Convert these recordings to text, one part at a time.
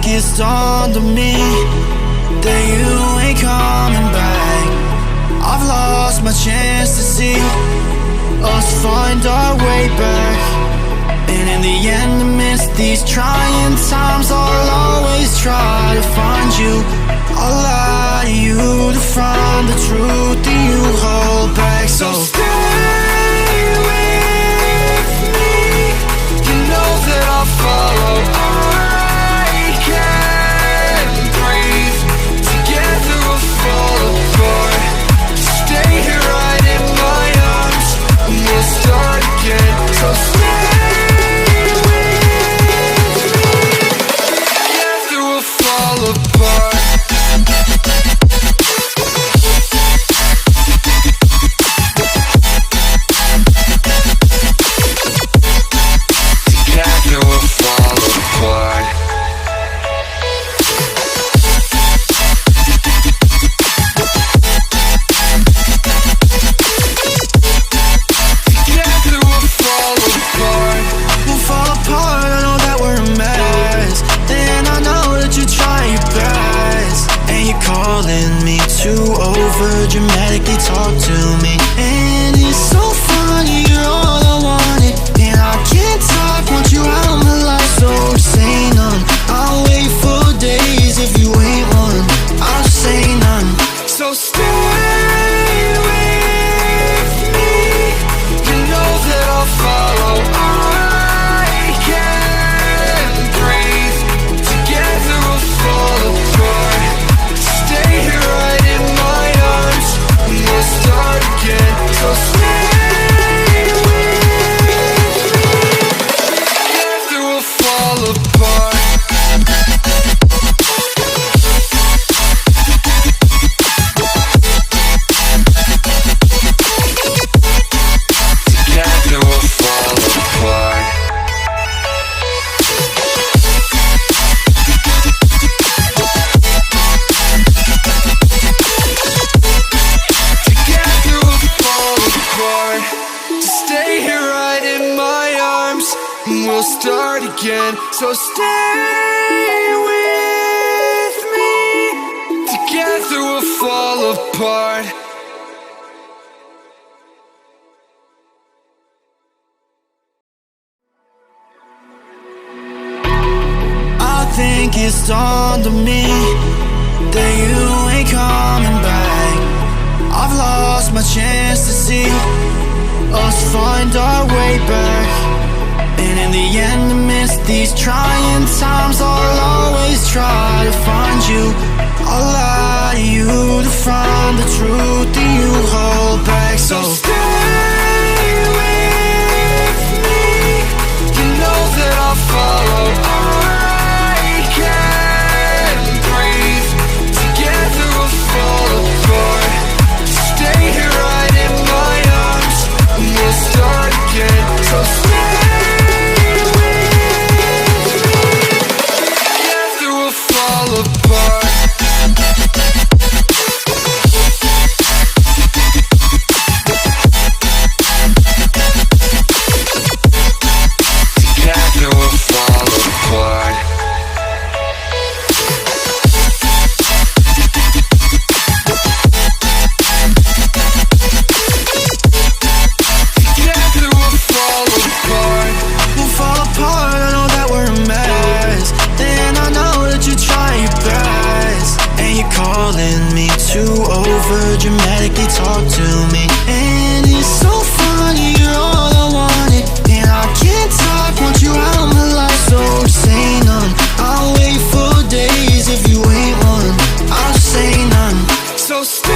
it's dawned on me that you ain't coming back. I've lost my chance to see us find our way back. And in the end, amidst these trying times, I'll always try to find you. I'll lie to you to find the truth that you hold back. So stay with me. You know that I'll follow. I can't breathe. Together we'll fall apart. Stay here right in my arms, and we'll start again. So stay with me. Together we'll fall apart. Dramatically talk to me, and it's so funny, you're all I wanted, and I can't talk, want you out of my life, so say none. I'll wait for days if you ain't one, I'll say none. So stay with me, you know that I'll follow. I can't breathe, together we'll fall apart. Stay here right in my arms, we'll start again. So stay with me. Together we'll fall apart. Together we'll fall apart. We'll start again, so stay with me. Together we'll fall apart. I think it's dawned on me that you ain't coming back. I've lost my chance to see us find our way back. And in the end, amidst these trying times, I'll always try to find you. I'll lie to you to find the truth that you hold back. So stay with me. You know that I'll follow. I can't breathe. Together we'll fall apart. Stay here right in my arms, and we'll start again. So stay. Apart. Dramatically talk to me, and it's so funny, you're all I wanted, and I can't talk, want you out of my life, so say none. I'll wait for days if you ain't one, I'll say none. So stay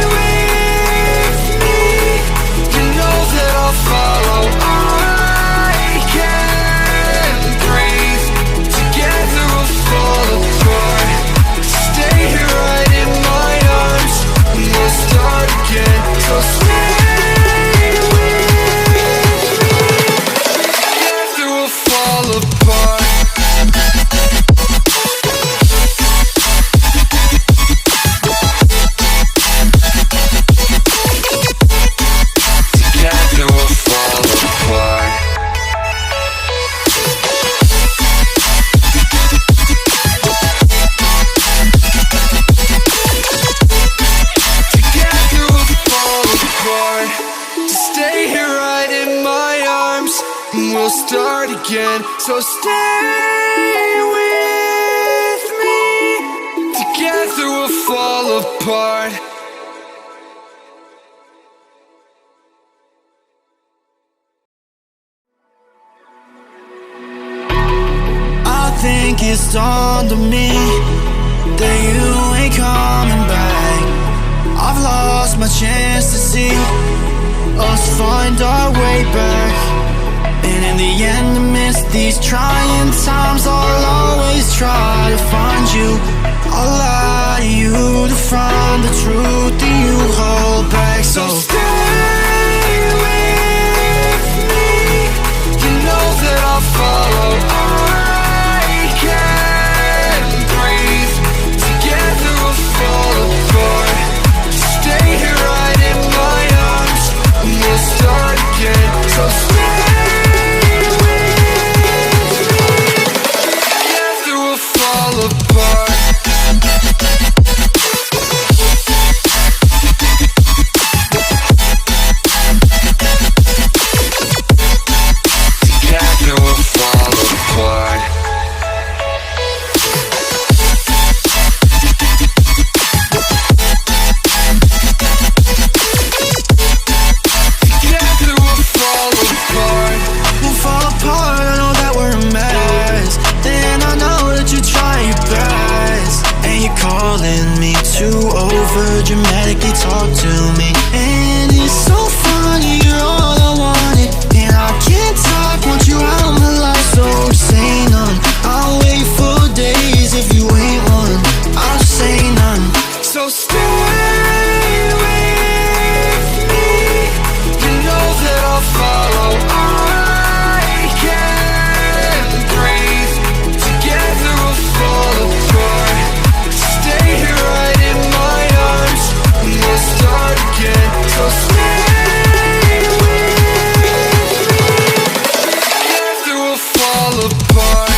with me, you know that I'll follow. I can't breathe, together we'll fall apart. Stay here right in my arms, we'll start again. So we'll start again. So stay with me. Together we'll fall apart. I think it's dawned on me that you ain't coming back. I've lost my chance to see us find our way back. And in the end, amidst these trying times, I'll always try to find you. I'll lie to you to find the truth that you hold back. So stay with me. You know that I'll follow. I can't breathe. Together we'll fall apart. Stay here right in my arms, and we'll start again. So stay with me. Together we'll fall apart. Together we'll fall apart. Together we'll fall apart. We'll fall apart, I know that we're a mess. Then I know that you're trying your best. And you're calling me to over dramatically talk to me. And it's so funny, you're all I wanted. And I can't talk, want you out of my life. So say none, I'll wait for days if you ain't one. I'll just say none. So stay with me. You know that I'll follow. I can't breathe. Together we'll fall apart. Stay here right in my arms, and we'll start again. So stay with me. Together we'll fall apart.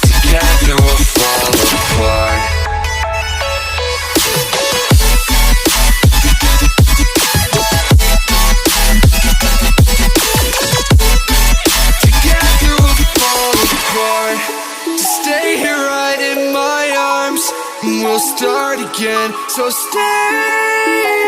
Together we'll fall apart. Together we'll fall apart. Stay here right in my arms, and we'll start again. So stay